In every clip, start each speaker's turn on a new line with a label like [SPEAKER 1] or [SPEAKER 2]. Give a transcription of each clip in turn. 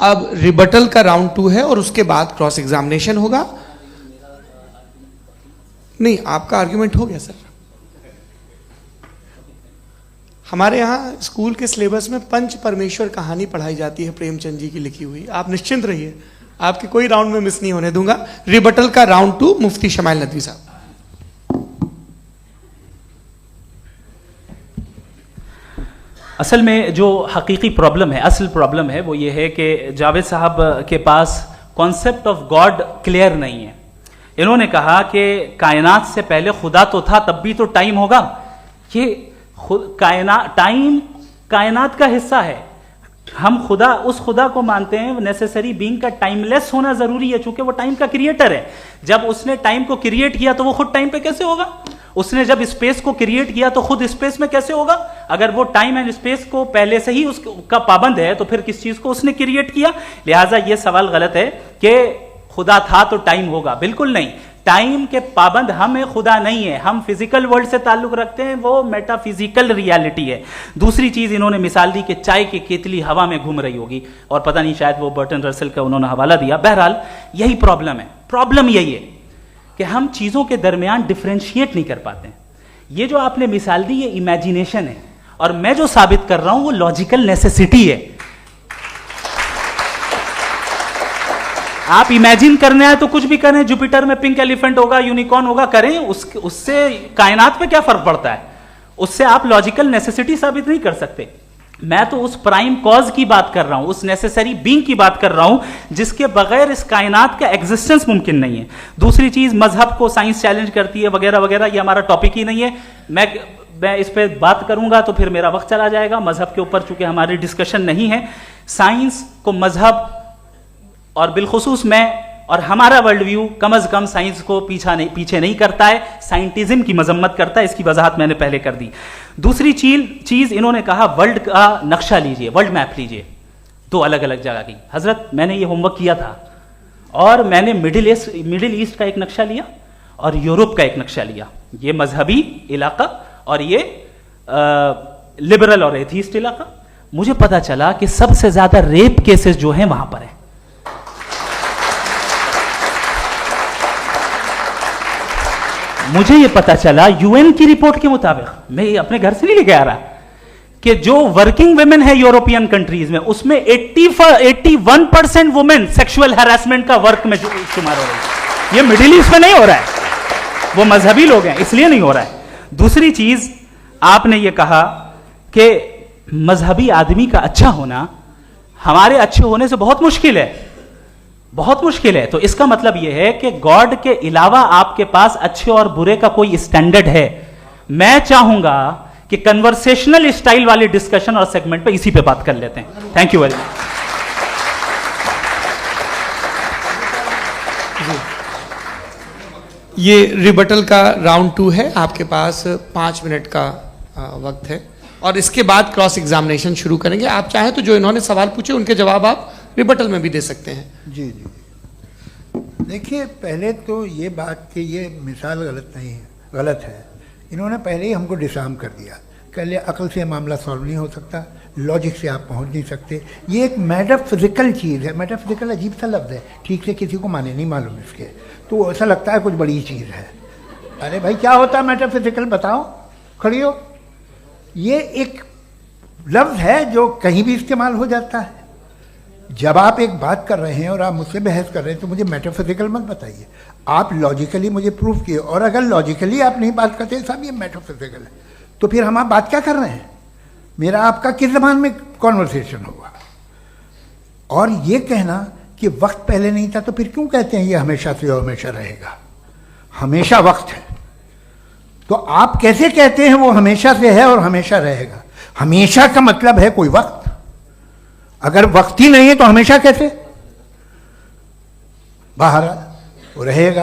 [SPEAKER 1] अब रिबटल का राउंड 2 है और उसके बाद क्रॉस एग्जामिनेशन होगा। नहीं, आपका आर्ग्यूमेंट हो गया सर। हमारे यहाँ स्कूल के सिलेबस में पंच परमेश्वर कहानी पढ़ाई जाती है, प्रेमचंद जी की लिखी हुई। आप निश्चिंत रहिए, आपके कोई राउंड में मिस नहीं होने दूंगा। रिबटल का राउंड 2, मुफ्ती शमाइल नदवी साहब।
[SPEAKER 2] असल में जो हकीकी प्रॉब्लम है, असल प्रॉब्लम है वो ये है कि जावेद साहब के पास कॉन्सेप्ट ऑफ गॉड क्लियर नहीं है। इन्होंने कहा कि कायनात से पहले खुदा तो था, तब भी तो टाइम होगा। ये टाइम कायनात का हिस्सा है। हम खुदा, उस खुदा को मानते हैं नेसेसरी बीइंग का टाइमलेस होना जरूरी है, चूंकि वो टाइम का क्रिएटर है। जब उसने टाइम को क्रिएट किया तो वो खुद टाइम पे कैसे होगा? उसने जब स्पेस को क्रिएट किया तो खुद स्पेस में कैसे होगा? अगर वो टाइम एंड स्पेस को पहले से ही उसका पाबंद है तो फिर किस चीज को उसने क्रिएट किया? लिहाजा ये सवाल गलत है कि खुदा था तो टाइम होगा। बिल्कुल नहीं, टाइम के पाबंद हम है, खुदा नहीं है। हम फिजिकल वर्ल्ड से ताल्लुक रखते हैं, वो मेटाफिजिकल रियलिटी है। दूसरी चीज इन्होंने मिसाल दी कि चाय की केतली हवा में घूम रही होगी, और पता नहीं शायद वो बर्टन रसल का उन्होंने हवाला दिया। बहरहाल यही प्रॉब्लम है। प्रॉब्लम यही है कि हम चीजों के दरमियान डिफरेंशिएट नहीं कर पाते। ये जो आपने मिसाल दी ये इमेजिनेशन है, और मैं जो साबित कर रहा हूं वो लॉजिकल नेसेसिटी है। आप इमेजिन करने आए तो कुछ भी करें, जुपिटर में पिंक एलिफेंट होगा, यूनिकॉर्न होगा, करें, उससे कायनात पे क्या फर्क पड़ता है? उससे आप लॉजिकल नेसेसिटी साबित नहीं कर सकते। मैं तो उस प्राइम कॉज की बात कर रहा हूं, उस नेसेसरी बीइंग की बात कर रहा हूं जिसके बगैर इस कायनात का एग्जिस्टेंस मुमकिन नहीं है। दूसरी चीज, मजहब को साइंस चैलेंज करती है वगैरह वगैरह, ये हमारा टॉपिक ही नहीं है। मैं इस पे बात करूंगा तो फिर मेरा वक्त चला जाएगा। मजहब के ऊपर चूंकि हमारी डिस्कशन नहीं है, साइंस को मजहब और बिलखुसूस मैं और हमारा वर्ल्ड व्यू कम अज कम साइंस को पीछे नहीं करता है, साइंटिज्म की मजम्मत करता है। इसकी वजाहत मैंने पहले कर दी। दूसरी चीज इन्होंने कहा वर्ल्ड का नक्शा लीजिए, वर्ल्ड मैप लीजिए, दो अलग अलग जगह की। हजरत, मैंने ये होमवर्क किया था और मैंने मिडिल ईस्ट का एक नक्शा लिया और यूरोप का एक नक्शा लिया। ये मजहबी इलाका और ये लिबरल और एथीस्ट इलाका। मुझे पता चला कि सबसे ज्यादा रेप केसेस जो हैं वहां पर है। मुझे ये पता चला यूएन की रिपोर्ट के मुताबिक, मैं अपने घर से नहीं लेके आ रहा, कि जो वर्किंग वुमेन है यूरोपियन कंट्रीज में, उसमें 81% वुमेन सेक्सुअल हैरेसमेंट का वर्क में शुमार हो रही है। ये मिडिल ईस्ट में नहीं हो रहा है, वो मजहबी लोग हैं इसलिए नहीं हो रहा है। दूसरी चीज, आपने ये कहा कि मजहबी आदमी का अच्छा होना हमारे अच्छे होने से बहुत मुश्किल है, बहुत मुश्किल है। तो इसका मतलब यह है कि गॉड के अलावा आपके पास अच्छे और बुरे का कोई स्टैंडर्ड है। मैं चाहूंगा कि कन्वर्सेशनल स्टाइल वाली डिस्कशन और सेगमेंट पे इसी पे बात कर लेते हैं। Thank you very much.
[SPEAKER 1] ये रिबटल का राउंड 2 है, आपके पास 5 मिनट का वक्त है और इसके बाद क्रॉस एग्जामिनेशन शुरू करेंगे। आप चाहें तो जो इन्होंने सवाल पूछे उनके जवाब आप रिबटल में भी दे सकते हैं।
[SPEAKER 3] जी जी, देखिए, पहले तो ये बात कि ये मिसाल गलत नहीं है, गलत है। इन्होंने पहले ही हमको डिसार्म कर दिया। कल अकल से मामला सॉल्व नहीं हो सकता, लॉजिक से आप पहुंच नहीं सकते। ये एक मेटाफिजिकल चीज़ है। मेटाफिजिकल अजीब सा लफ्ज़ है, ठीक से किसी को माने नहीं मालूम इसके, तो ऐसा लगता है कुछ बड़ी चीज़ है। अरे भाई, क्या होता है मेटाफिजिकल? बताओ, खड़ी हो। ये एक लफ्ज़ है जो कहीं भी इस्तेमाल हो जाता है। जब आप एक बात कर रहे हैं और आप मुझसे बहस कर रहे हैं तो मुझे मेटाफिजिकल मत बताइए, आप लॉजिकली मुझे प्रूफ किए। और अगर लॉजिकली आप नहीं बात करते साहब ये मेटाफिजिकल है, तो फिर हम आप बात क्या कर रहे हैं? मेरा आपका किस ज़बान में कॉन्वर्सेशन होगा? और ये कहना कि वक्त पहले नहीं था, तो फिर क्यों कहते हैं ये हमेशा से और हमेशा रहेगा? हमेशा वक्त है, तो आप कैसे कहते हैं वो हमेशा से है और हमेशा रहेगा? हमेशा का मतलब है कोई वक्त। अगर वक्त ही नहीं है तो हमेशा कैसे? बाहर वो रहेगा।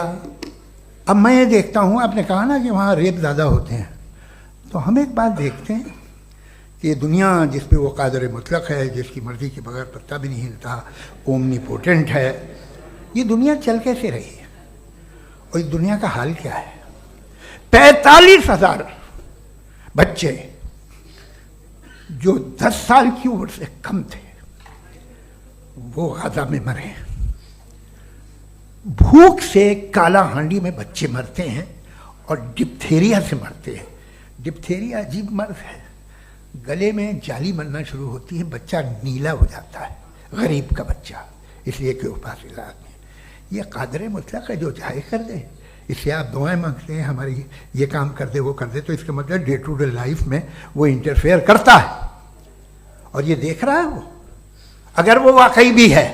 [SPEAKER 3] अब मैं ये देखता हूँ, आपने कहा ना कि वहाँ रेप ज़्यादा होते हैं, तो हम एक बात देखते हैं कि ये दुनिया जिस पे वो कादर मुतलक है, जिसकी मर्ज़ी के बगैर पत्ता भी नहीं हिलता, ओमनीपोटेंट है, ये दुनिया चल कैसे रही है? और इस दुनिया का हाल क्या है? 45,000 बच्चे जो 10 साल की उम्र से कम थे वो गाजा में मरे। भूख से काला हांडी में बच्चे मरते हैं और डिप्थेरिया से मरते हैं। डिप्थेरिया अजीब मर्ज है, गले में जाली बनना शुरू होती है, बच्चा नीला हो जाता है, गरीब का बच्चा, इसलिए कि उपास इलाज में। ये कादर मुतलक है, जो चाहे कर दे। इससे आप दुआएं मांगते हैं हमारी ये काम कर दे वो कर दे, तो इसका मतलब डे टू डे लाइफ में वो इंटरफेयर करता है और ये देख रहा है वो। अगर वो वाकई भी है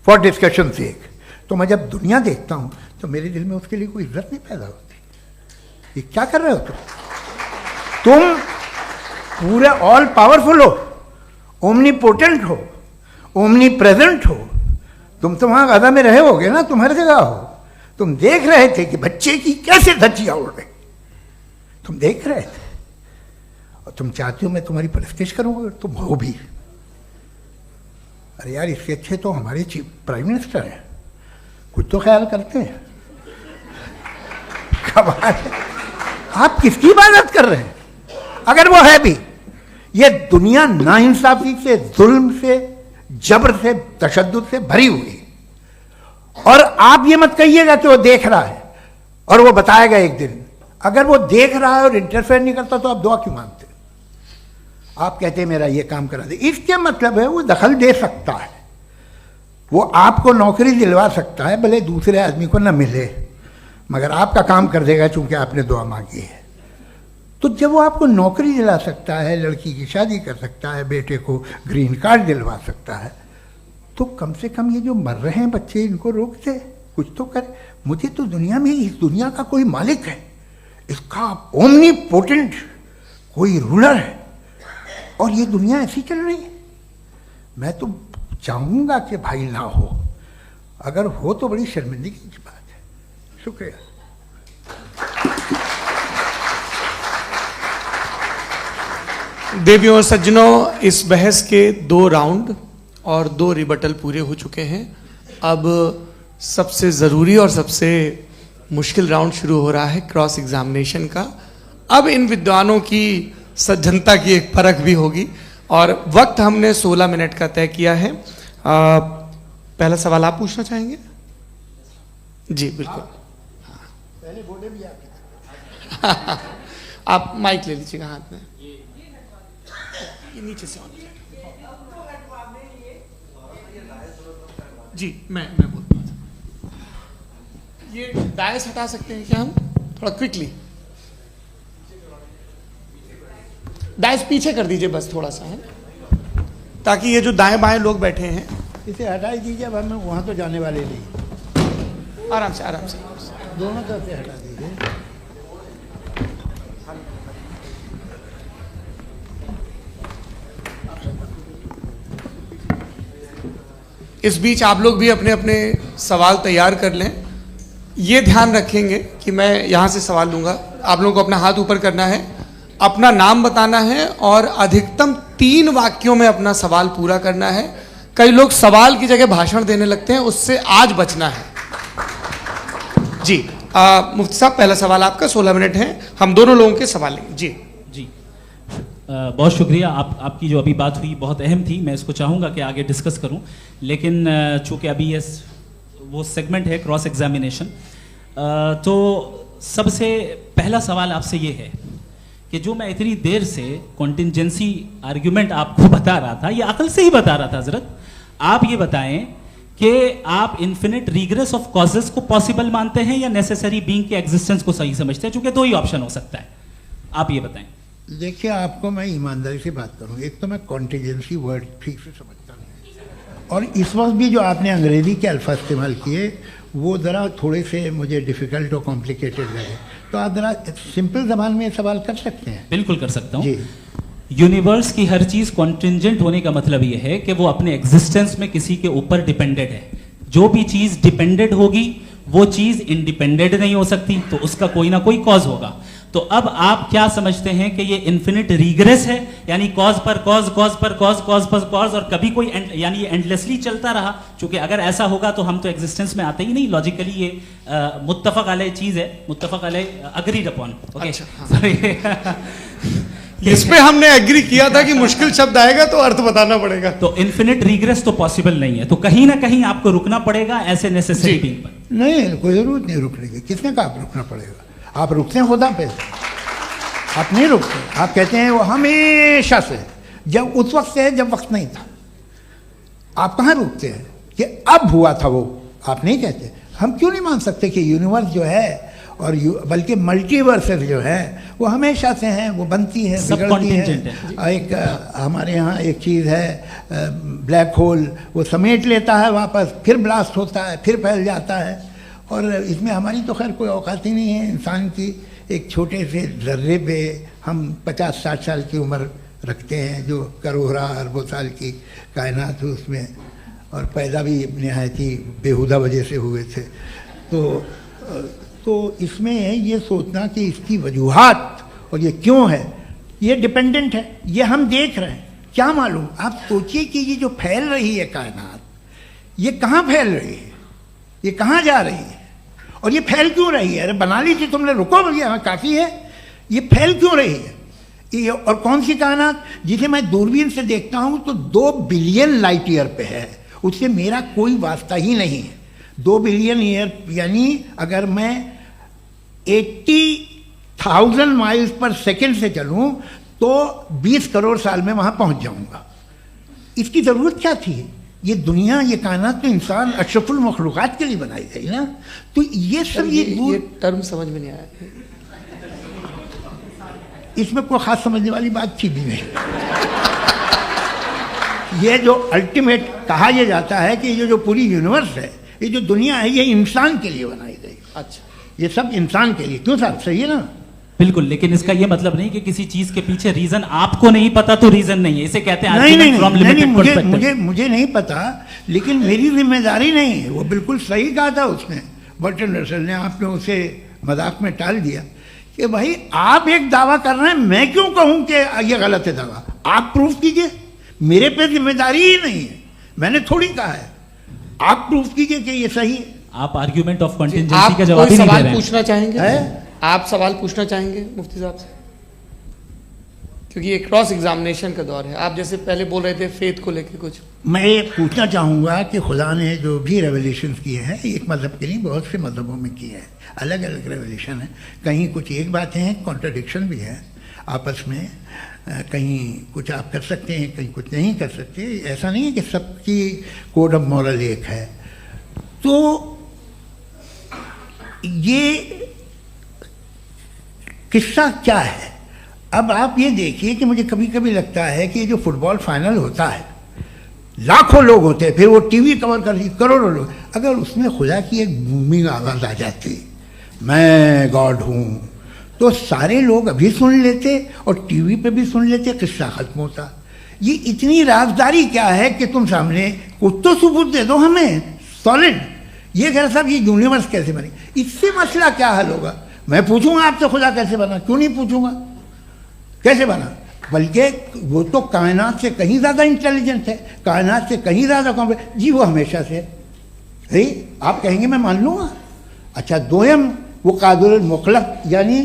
[SPEAKER 3] फॉर डिस्कशन सेक, तो मैं जब दुनिया देखता हूँ तो मेरे दिल में उसके लिए कोई इज्जत नहीं पैदा होती। ये क्या कर रहे हो तुम पूरे ऑल पावरफुल हो, ओमनीपोटेंट हो, ओमनी प्रेजेंट हो। तुम तो वहां गाजा में रहे होगे ना, तुम हर जगह हो। तुम देख रहे थे कि बच्चे की कैसे धज्जियां उड़ रही, तुम देख रहे थे और तुम चाहते हो मैं तुम्हारी परस्तिश करूंगा, तुम हो भी। अरे यार, इसके अच्छे तो हमारे चीफ प्राइम मिनिस्टर हैं, कुछ तो ख्याल करते हैं। कमाल है, आप किसकी इबादत कर रहे हैं? अगर वो है भी, ये दुनिया नाइंसाफी से, जुल्म से, जबर से, तशद्दुद से भरी हुई है। और आप ये मत कहिएगा कि वो देख रहा है और वो बताएगा एक दिन। अगर वो देख रहा है और इंटरफेयर नहीं करता तो आप दुआ क्यों मांगते? आप कहते हैं मेरा ये काम करा दे, इसके मतलब है वो दखल दे सकता है, वो आपको नौकरी दिलवा सकता है, भले दूसरे आदमी को ना मिले, मगर आपका काम कर देगा चूंकि आपने दुआ मांगी है। तो जब वो आपको नौकरी दिला सकता है, लड़की की शादी कर सकता है, बेटे को ग्रीन कार्ड दिलवा सकता है, तो कम से कम ये जो मर रहे हैं बच्चे, इनको रोक दे, कुछ तो करे। मुझे तो दुनिया में, इस दुनिया का कोई मालिक है, इसका ओमनीपोटेंट कोई रूलर है, और ये दुनिया ऐसी चल रही है। मैं तो चाहूंगा कि भाई ना हो, अगर हो तो बड़ी शर्मिंदगी की बात है। शुक्रिया।
[SPEAKER 1] देवियों और सज्जनों, इस बहस के 2 राउंड और 2 रिबटल पूरे हो चुके हैं। अब सबसे ज़रूरी और सबसे मुश्किल राउंड शुरू हो रहा है, क्रॉस एग्जामिनेशन का। अब इन विद्वानों की सज्जनता की एक परख भी होगी और वक्त हमने 16 मिनट का तय किया है। पहला सवाल आप पूछना चाहेंगे? जी बिल्कुल।
[SPEAKER 3] पहले बोले भी आप
[SPEAKER 1] आप माइक ले लीजिएगा हाथ में, ये नीचे से ऑन कीजिए। जी मैं बोलता हूँ, ये डायस हटा सकते हैं क्या हम थोड़ा क्विकली? डायस पीछे कर दीजिए बस थोड़ा सा, है, ताकि ये जो दाएं बाएं लोग बैठे हैं,
[SPEAKER 3] इसे हटा ही दीजिए। अब हम वहाँ तो जाने वाले नहीं,
[SPEAKER 1] आराम से आराम से
[SPEAKER 3] दोनों तरफ से हटा दीजिए।
[SPEAKER 1] इस बीच आप लोग भी अपने अपने सवाल तैयार कर लें। ये ध्यान रखेंगे कि मैं यहाँ से सवाल लूँगा, आप लोगों को अपना हाथ ऊपर करना है, अपना नाम बताना है और अधिकतम 3 वाक्यों में अपना सवाल पूरा करना है। कई लोग सवाल की जगह भाषण देने लगते हैं, उससे आज बचना है। जी मुफ्ती साहब, पहला सवाल आपका, 16 मिनट हैं, हम दोनों लोगों के सवाल लेंगे। जी
[SPEAKER 2] जी बहुत शुक्रिया। आपकी जो अभी बात हुई बहुत अहम थी, मैं इसको चाहूँगा कि आगे डिस्कस करूँ, लेकिन चूँकि अभी वो सेगमेंट है क्रॉस एग्जामिनेशन, तो सबसे पहला सवाल आपसे ये है कि जो मैं इतनी देर से कॉन्टिंजेंसी आर्ग्यूमेंट आपको बता रहा था, ये अकल से ही बता रहा था हजरत, आप ये बताएं कि आप इन्फिनिट रिग्रेस ऑफ कॉजेस को पॉसिबल मानते हैं या नेसेसरी बीइंग के एग्जिस्टेंस को सही समझते हैं? चूंकि 2 ही ऑप्शन हो सकता है, आप ये बताएं।
[SPEAKER 3] देखिए, आपको मैं ईमानदारी से बात करूं, एक तो मैं कॉन्टिजेंसी वर्ड ठीक से समझता नहीं, और इस वक्त भी जो आपने अंग्रेजी के अल्फाज इस्तेमाल किए वो ज़रा थोड़े से मुझे डिफ़िकल्ट और कॉम्प्लिकेटेड लगे, तो आप ज़रा सिंपल ज़बान में सवाल कर सकते हैं?
[SPEAKER 2] बिल्कुल कर सकता हूँ
[SPEAKER 3] जी।
[SPEAKER 2] यूनिवर्स की हर चीज़ कॉन्टिंजेंट होने का मतलब ये है कि वो अपने एग्जिस्टेंस में किसी के ऊपर डिपेंडेड है। जो भी चीज़ डिपेंडेड होगी वो चीज़ इंडिपेंडेंट नहीं हो सकती, तो उसका कोई ना कोई कॉज होगा। तो अब आप क्या समझते हैं कि ये इन्फिनिट रिग्रेस है, यानी कॉज पर कॉज, कॉज पर कॉज, कॉज पर कॉज, और कभी कोई यानी ये एंडलेसली चलता रहा? क्योंकि अगर ऐसा होगा तो हम तो एग्जिस्टेंस में आते ही नहीं। लॉजिकली ये मुत्तफक अलैह चीज़ है, मुत्तफक अलैह, अग्रीड अपॉन। ओके,
[SPEAKER 1] इस पे हमने एग्री किया था कि मुश्किल शब्द आएगा तो अर्थ बताना पड़ेगा।
[SPEAKER 2] तो इन्फिनिट रिग्रेस तो पॉसिबल नहीं है, तो कहीं ना कहीं आपको रुकना पड़ेगा ऐसे नेसेसरी
[SPEAKER 1] जी।
[SPEAKER 2] बीइंग पर।
[SPEAKER 3] नहीं, कोई जरूरत नहीं रुकने की। किसने कहा आप रुकना पड़ेगा? आप रुकते हैं खुदा पे, आप नहीं रुकते। आप कहते हैं वो हमेशा से, जब उस वक्त से है जब वक्त नहीं था। आप कहाँ रुकते हैं कि अब हुआ था वो? आप नहीं कहते। हम क्यों नहीं मान सकते कि यूनिवर्स जो है और बल्कि मल्टीवर्सेस जो है वो हमेशा से हैं, वो बनती है,
[SPEAKER 2] सब
[SPEAKER 3] बिगड़ती
[SPEAKER 2] contingent
[SPEAKER 3] है। एक हमारे यहाँ एक चीज़ है ब्लैक होल, वो समेट लेता है वापस, फिर ब्लास्ट होता है, फिर फैल जाता है। और इसमें हमारी तो खैर कोई औकात ही नहीं है इंसान की। एक छोटे से जर्रे पे हम 50-60 साल की उम्र रखते हैं, जो करोड़ों अरबों साल की कायनात है उसमें, और पैदा भी नहायत ही बेहुदा वजह से हुए थे। तो इसमें ये सोचना कि इसकी वजूहात और ये क्यों है, ये डिपेंडेंट है, ये हम देख रहे हैं। क्या मालूम, आप सोचिए कि ये जो फैल रही है कायनात, ये कहाँ फैल रही है, ये कहाँ जा रही है, और ये फैल क्यों रही है? अरे बना ली थी तुमने, रुको भैया, काफ़ी है। ये फैल क्यों रही है? ये और कौन सी कायनात जिसे मैं दूरबीन से देखता हूँ तो 2 बिलियन लाइट ईयर पे है, उससे मेरा कोई वास्ता ही नहीं है। 2 बिलियन ईयर यानी अगर मैं 80,000 माइल्स पर सेकेंड से चलूं तो 20 करोड़ साल में वहां पहुंच जाऊंगा। इसकी ज़रूरत क्या थी? ये दुनिया, ये कायनात तो इंसान अशरफुल मखलूक़ात के लिए बनाई गई ना। तो ये सब
[SPEAKER 1] ये टर्म समझ में नहीं आया।
[SPEAKER 3] इसमें कोई खास समझने वाली बात थी भी नहीं। ये जो अल्टीमेट कहा यह जाता है कि ये जो पूरी यूनिवर्स है, ये जो दुनिया है, ये इंसान के लिए बनाई गई।
[SPEAKER 1] अच्छा,
[SPEAKER 3] ये सब इंसान के लिए। क्यों साहब, सही है ना?
[SPEAKER 2] बिल्कुल, लेकिन इसका ये मतलब नहीं कि किसी चीज के पीछे रीजन आपको नहीं पता तो रीजन नहीं है, इसे कहते हैं
[SPEAKER 3] नहीं,
[SPEAKER 2] from limited perspective।
[SPEAKER 3] मुझे नहीं पता, लेकिन मेरी जिम्मेदारी नहीं है। वो बिल्कुल सही कहा था उसने, बर्टन रसल ने। आपने उसे मजाक में टाल दिया कि भाई आप एक दावा कर रहे हैं, मैं क्यों कहूं कि ये गलत है दावा? आप प्रूफ कीजिए, मेरे पे जिम्मेदारी ही नहीं है, मैंने थोड़ी कहा है। आप प्रूफ कीजिए कि ये सही है।
[SPEAKER 2] आप आर्ग्यूमेंट ऑफ कॉन्टिजेंसी
[SPEAKER 1] आप
[SPEAKER 2] का जवाब
[SPEAKER 1] कोई
[SPEAKER 2] ही नहीं दे
[SPEAKER 1] सवाल
[SPEAKER 2] रहे हैं।
[SPEAKER 1] पूछना चाहेंगे?
[SPEAKER 3] है?
[SPEAKER 1] आप सवाल पूछना चाहेंगे मुफ्ती साहब से? क्योंकि ये क्रॉस एग्जामिनेशन का दौर है। आप जैसे पहले बोल रहे थे फेथ को लेके कुछ।
[SPEAKER 3] मैं ये पूछना चाहूँगा कि खुदा ने जो भी रेवलेशन किए हैं, एक मज़हब के लिए बहुत से मज़हबों में किए हैं, अलग अलग रेवलेशन है। कहीं कुछ एक बातें हैं, कॉन्ट्रडिक्शन भी है आपस में। कहीं कुछ आप कर सकते हैं, कहीं कुछ नहीं कर सकते। ऐसा नहीं है कि सबकी कोड ऑफ मॉरल एक है। तो ये किस्सा क्या है? अब आप ये देखिए कि मुझे कभी कभी लगता है कि जो फुटबॉल फाइनल होता है, लाखों लोग होते हैं, फिर वो टीवी कवर कर, करोड़ों लोग, अगर उसमें खुदा की एक बूमिंग आवाज़ आ जाती, मैं गॉड हूँ, तो सारे लोग अभी सुन लेते और टीवी पे भी सुन लेते, किस्सा खत्म होता। ये इतनी राजदारी क्या है कि तुम सामने कुछ तो सबूत दे दो हमें सॉलिड। ये कह साहब ये यूनिवर्स कैसे बनी, इससे मसला क्या हल होगा? मैं पूछूंगा आपसे खुदा कैसे बना? क्यों नहीं पूछूंगा कैसे बना? बल्कि वो तो कायनात से कहीं ज़्यादा इंटेलिजेंट है, कायनात से कहीं ज़्यादा कॉम्प्लेक्स। जी वो हमेशा से है। आप कहेंगे मैं मान लूँगा। अच्छा, दोयम वो कादिर मुतलक, यानी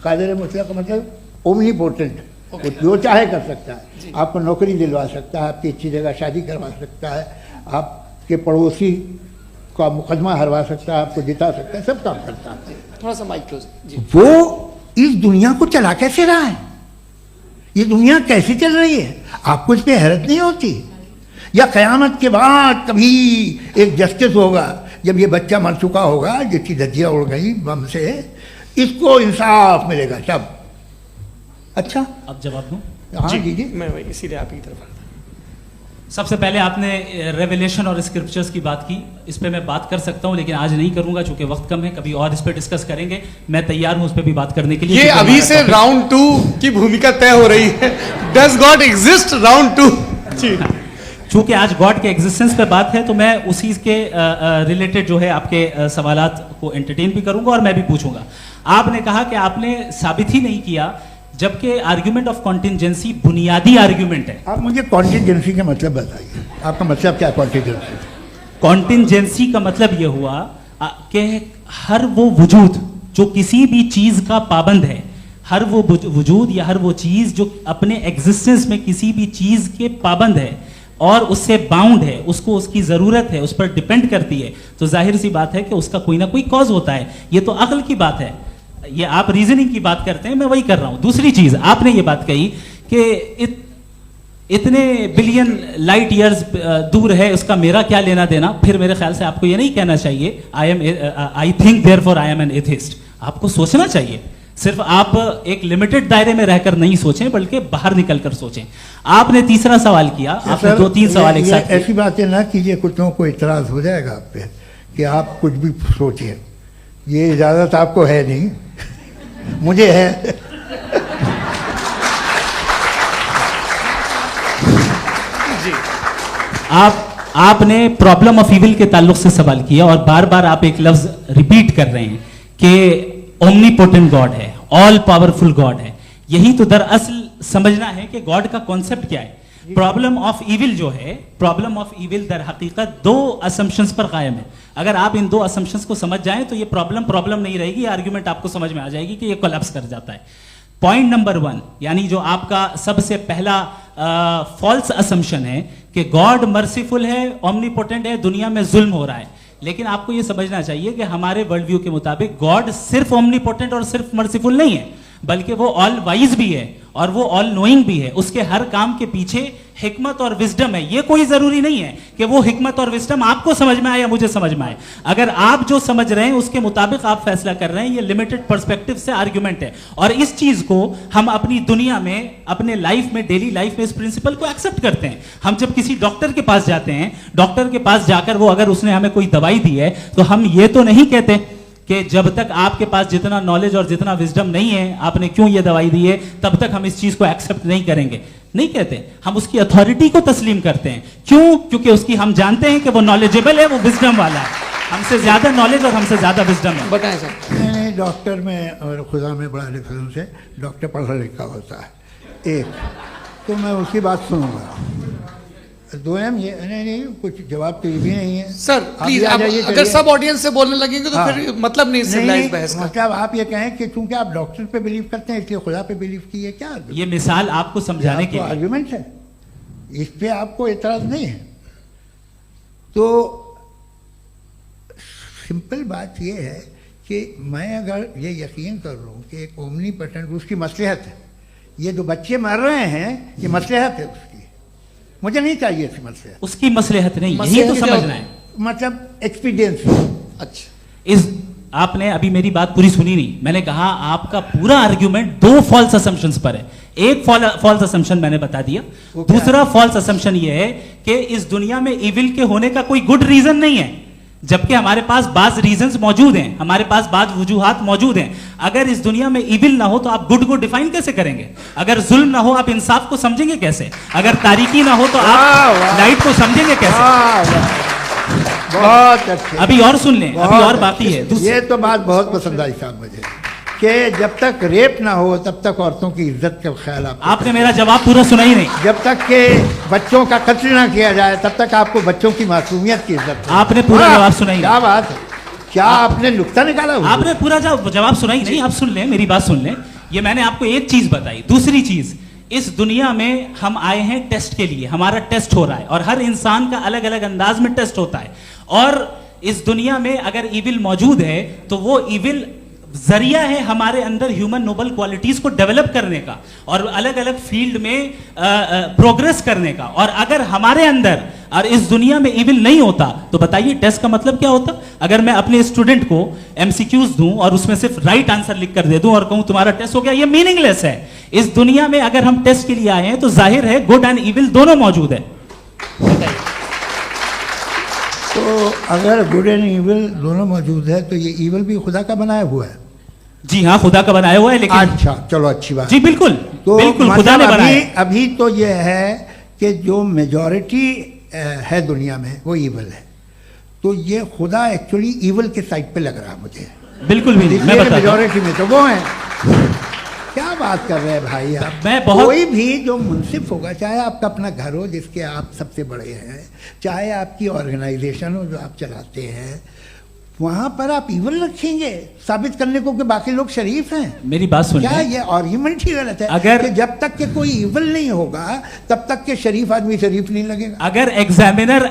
[SPEAKER 3] कादिर मुतलक का मतलब ओमनीपोटेंट, वो जो चाहे कर सकता है। आपको नौकरी दिलवा सकता है, आपकी अच्छी जगह शादी करवा सकता है, आपके पड़ोसी का मुकदमा हरवा सकता है, आपको जिता सकता है, सब काम करता है।
[SPEAKER 1] थोड़ा सा माइक क्लोज जी।
[SPEAKER 3] वो इस दुनिया को चला कैसे रहा है? ये दुनिया कैसे चल रही है? आपको इस पर हैरत नहीं होती? या क़यामत के बाद कभी एक जस्टिस होगा, जब ये बच्चा मर चुका होगा, जिसकी धज्जियाँ उड़ गई बम से, इसको इंसाफ मिलेगा तब? अच्छा,
[SPEAKER 2] अब जवाब दूं?
[SPEAKER 3] हाँ जी।
[SPEAKER 1] मैं वही इसीलिए आप की तरफ।
[SPEAKER 2] सबसे पहले आपने रेवलेशन और स्क्रिप्चर्स की बात की, इस पे मैं बात कर सकता हूं, लेकिन आज नहीं करूंगा चूंकि वक्त कम है। कभी और इस पे डिस्कस करेंगे, मैं तैयार हूं उस पे भी बात करने के लिए।
[SPEAKER 1] ये अभी से राउंड 2 की भूमिका तय हो रही है। Does God exist round 2? जी,
[SPEAKER 2] चूंकि आज गॉड के एग्जिस्टेंस पे बात है, तो मैं उसी के रिलेटेड जो है आपके सवालात को एंटरटेन भी करूंगा और मैं भी पूछूंगा। आपने कहा कि आपने साबित ही नहीं किया, जबकि आर्ग्यूमेंट ऑफ कॉन्टिजेंसी बुनियादी आर्ग्यूमेंट है।
[SPEAKER 3] आप मुझे कॉन्टिजेंसी का मतलब बताइए, आपका मतलब क्या है कॉन्टिजेंसी?
[SPEAKER 2] कॉन्टिजेंसी का मतलब यह हुआ कि हर वो वजूद जो किसी भी चीज का पाबंद है, हर वो वजूद या हर वो चीज़ जो अपने एग्जिस्टेंस में किसी भी चीज़ के पाबंद है और उससे बाउंड है, उसको उसकी ज़रूरत है, उस पर डिपेंड करती है, तो जाहिर सी बात है कि उसका कोई ना कोई कॉज होता है। ये तो अक्ल की बात है, ये आप रीजनिंग की बात करते हैं, मैं वही कर रहा हूँ। दूसरी चीज़ आपने ये बात कही कि इतने बिलियन लाइट ईयर्स दूर है, उसका मेरा क्या लेना देना। फिर मेरे ख्याल से आपको ये नहीं कहना चाहिए I think therefore I am an atheist. आपको सोचना चाहिए, सिर्फ आप एक लिमिटेड दायरे में रहकर नहीं सोचें, बल्कि बाहर निकलकर सोचें। आपने तीसरा सवाल किया, आपने 2-3 सवाल एक साथ।
[SPEAKER 3] ऐसी बातें ना कीजिए, कुत्तों को इतराज हो जाएगा आप पे कि आप कुछ भी सोचिए। ये इजाजत आपको है नहीं, मुझे है।
[SPEAKER 2] आपने प्रॉब्लम ऑफ इविल के ताल्लुक से सवाल किया और बार बार आप एक लफ्ज रिपीट कर रहे हैं कि ओमनीपोटेंट गॉड है, ऑल पावरफुल गॉड है। यही तो दरअसल समझना है कि गॉड का कॉन्सेप्ट क्या है। प्रॉब्लम ऑफ इविल जो है, प्रॉब्लम ऑफ इविल दर हकीकत 2 असम्पशंस पर कायम है। अगर आप इन 2 असम्पशंस को समझ जाएं तो ये प्रॉब्लम नहीं रहेगी, आर्ग्यूमेंट आपको समझ में आ जाएगी कि ये कोलैप्स कर जाता है। पॉइंट नंबर 1, यानी जो आपका सबसे पहला फॉल्स असम्पशन है कि गॉड मर्सीफुल है, ओमनीपोटेंट है, दुनिया में जुल्म हो रहा है। लेकिन आपको यह समझना चाहिए कि हमारे वर्ल्ड व्यू के मुताबिक गॉड सिर्फ ओमनीपोटेंट और सिर्फ मर्सीफुल नहीं है, बल्कि वो ऑल वाइज भी है और वो ऑल नोइंग भी है। उसके हर काम के पीछे हिकमत और विजडम है। ये कोई जरूरी नहीं है कि वो हिकमत और विजडम आपको समझ में आए या मुझे समझ में आए। अगर आप जो समझ रहे हैं उसके मुताबिक आप फैसला कर रहे हैं, ये लिमिटेड पर्सपेक्टिव से आर्ग्यूमेंट है। और इस चीज को हम अपनी दुनिया में, अपने लाइफ में, डेली लाइफ में इस प्रिंसिपल को एक्सेप्ट करते हैं। हम जब किसी डॉक्टर के पास जाते हैं, डॉक्टर के पास जाकर वो अगर उसने हमें कोई दवाई दी है तो हम ये तो नहीं कहते कि जब तक आपके पास जितना नॉलेज और जितना विजडम नहीं है, आपने क्यों ये दवाई दी है, तब तक हम इस चीज को एक्सेप्ट नहीं करेंगे। नहीं कहते, हम उसकी अथॉरिटी को तस्लीम करते हैं। क्यों? क्योंकि उसकी हम जानते हैं कि वो नॉलेजेबल है, वो विजडम वाला है, हमसे ज्यादा नॉलेज और हमसे ज्यादा विजडम है।
[SPEAKER 1] बताएं सर।
[SPEAKER 3] नहीं, डॉक्टर में और खुदा में बड़ा डिफरेंस है। डॉक्टर पढ़ा लिखा होता है, एक तो मैं उसकी बात सुनूंगा। 2 ये नहीं, कुछ जवाब तो ये भी नहीं है
[SPEAKER 1] सर। प्लीज आप अगर सब ऑडियंस से बोलने लगेंगे तो फिर मतलब नहीं सिविलाइज बहस का।
[SPEAKER 3] मतलब आप ये कहें कि चूंकि आप डॉक्टर पे बिलीव करते हैं इसलिए खुदा पे बिलीव किए, क्या
[SPEAKER 2] ये मिसाल आपको समझाने के
[SPEAKER 3] आर्ग्यूमेंट है, इस पे आपको एतराज नहीं है। तो सिंपल बात ये है कि मैं अगर ये यकीन कर लूँ कि एक ओमनीपोटेंट, उसकी मसलहत है, ये जो बच्चे मर रहे हैं ये मसलहत है उसकी, मुझे नहीं चाहिए इसकी मसलहत।
[SPEAKER 2] उसकी मसलहत नहीं, यही तो समझना है,
[SPEAKER 3] मतलब एक्सपीरियंस।
[SPEAKER 1] अच्छा,
[SPEAKER 2] इस आपने अभी मेरी बात पूरी सुनी नहीं। मैंने कहा आपका पूरा आर्ग्यूमेंट 2 फॉल्स असम्पशंस पर है। एक फॉल्स असम्पशन मैंने बता दिया, दूसरा फॉल्स असम्पशन ये है कि इस दुनिया में इविल के होने का कोई गुड रीजन नहीं है, जबकि हमारे पास बाज रीजंस मौजूद हैं, हमारे पास बाज वजूहात मौजूद हैं। अगर इस दुनिया में इविल ना हो तो आप गुड को डिफाइन कैसे करेंगे? अगर जुल्म ना हो आप इंसाफ को समझेंगे कैसे? अगर तारीकी ना हो तो आप लाइट को समझेंगे कैसे?
[SPEAKER 3] बहुत अच्छे।
[SPEAKER 2] अभी और सुन लें, अभी और बाकी है।
[SPEAKER 3] ये तो बात बहुत पसंद आई साहब मुझे, कि जब तक रेप ना हो तब तक औरतों की इज्जत का ख्याल
[SPEAKER 2] आपने मेरा जवाब पूरा सुना ही नहीं।
[SPEAKER 3] जब तक के बच्चों का कत्ल ना किया जाए तब तक आपको बच्चों की मासूमियत की इज्जत।
[SPEAKER 2] आपने पूरा जवाब सुना ही नहीं।
[SPEAKER 3] क्या बात है, क्या आपने नुक्ता निकाला?
[SPEAKER 2] आपने पूरा जवाब सुना ही नहीं। आप सुन लें, मेरी बात सुन लें। ये मैंने आपको एक चीज बताई। दूसरी चीज, इस दुनिया में हम आए हैं टेस्ट के लिए, हमारा टेस्ट हो रहा है और हर इंसान का अलग अलग अंदाज में टेस्ट होता है। और इस दुनिया में अगर इविल मौजूद है तो वो इविल जरिया है हमारे अंदर ह्यूमन नोबल क्वालिटीज को डेवलप करने का और अलग अलग फील्ड में प्रोग्रेस करने का। और अगर हमारे अंदर और इस दुनिया में इविल नहीं होता तो बताइए टेस्ट का मतलब क्या होता? अगर मैं अपने स्टूडेंट को एमसीक्यूज दूं और उसमें सिर्फ राइट आंसर लिख कर दे दूं और कहूं तुम्हारा टेस्ट हो गया, ये मीनिंगलेस है। इस दुनिया में अगर हम टेस्ट के लिए आए हैं तो जाहिर है गुड एंड इविल दोनों मौजूद है।
[SPEAKER 3] तो अगर गुड एंड इविल दोनों मौजूद है तो ये इविल भी खुदा का बनाया हुआ है?
[SPEAKER 2] जी हाँ, खुदा का बनाया हुआ है। लेकिन
[SPEAKER 3] अच्छा, चलो अच्छी बात।
[SPEAKER 2] जी बिल्कुल,
[SPEAKER 3] तो
[SPEAKER 2] बिल्कुल खुदा ने बनाया।
[SPEAKER 3] अभी तो ये है कि जो मेजॉरिटी है दुनिया में वो इविल है, तो ये खुदा एक्चुअली इविल के साइड पे लग रहा है मुझे।
[SPEAKER 2] बिल्कुल भी नहीं, मैं बताता हूं।
[SPEAKER 3] मेजॉरिटी में तो वो है। क्या बात कर रहे हैं भाई आप?
[SPEAKER 2] मैं बहुत
[SPEAKER 3] कोई भी जो मुंसिफ होगा, चाहे आपका अपना घर हो जिसके आप सबसे बड़े हैं, चाहे आपकी ऑर्गेनाइजेशन हो जो आप चलाते हैं, वहां पर आप इवल रखेंगे साबित करने को कि बाकी लोग शरीफ हैं।
[SPEAKER 2] मेरी बात सुनिए।
[SPEAKER 3] क्या ये आर्ग्यूमेंट ही गलत है?
[SPEAKER 2] अगर-
[SPEAKER 3] कि जब तक के कोई इवल नहीं होगा तब तक के शरीफ आदमी शरीफ नहीं लगेगा।
[SPEAKER 2] अगर एग्जामिनर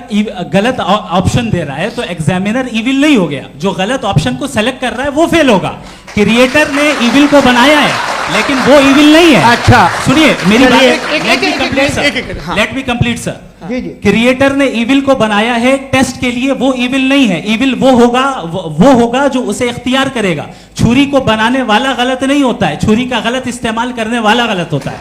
[SPEAKER 2] गलत ऑप्शन दे रहा है तो एग्जामिनर इविल नहीं हो गया, जो गलत ऑप्शन को सेलेक्ट कर रहा है वो फेल होगा। क्रिएटर ने इविल को बनाया है लेकिन वो इविल नहीं है।
[SPEAKER 3] अच्छा।
[SPEAKER 2] सुनिए मेरी बात,
[SPEAKER 1] एक- एक-
[SPEAKER 2] लेट मी
[SPEAKER 1] एक-
[SPEAKER 2] कंप्लीट
[SPEAKER 1] एक- एक-
[SPEAKER 2] सर,
[SPEAKER 1] हाँ।
[SPEAKER 2] Let me complete sir.
[SPEAKER 3] जी जी।
[SPEAKER 2] क्रिएटर ने इविल को बनाया है टेस्ट के लिए, वो इविल नहीं है। इविल वो होगा जो उसे इख्तियार करेगा। छुरी को बनाने वाला गलत नहीं होता है, छुरी का गलत इस्तेमाल करने वाला गलत होता है।